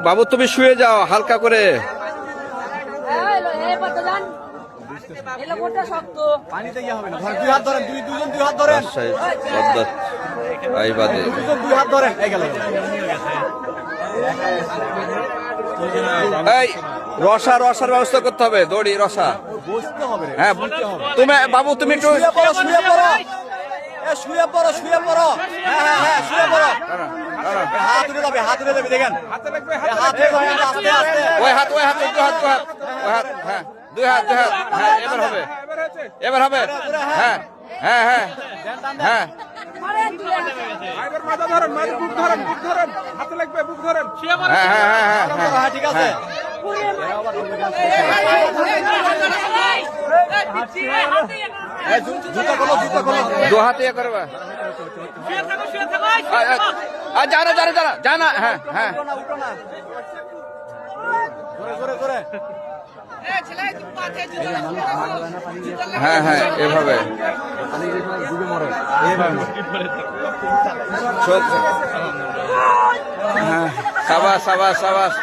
বাবু তুমি শুয়ে যাও হালকা করে। এই রসার ব্যবস্থা করতে হবে, দড়ি রসা। হ্যাঁ তুমি বাবু তুমি একটু শুয়ে পড়ো শুয়ে পড়ো শুয়ে পড়ো। হাত উঠে যাবে দেখেন। ওই হাত হ্যাঁ দুই হাত হ্যাঁ এবার হবে হ্যাঁ হ্যাঁ হ্যাঁ হ্যাঁ হ্যাঁ হ্যাঁ ঠিক আছে। দু হাতে করবা জানা জানা হ্যাঁ হ্যাঁ হ্যাঁ হ্যাঁ এভাবে হ্যাঁ সাবাস সাবাস সাবাস।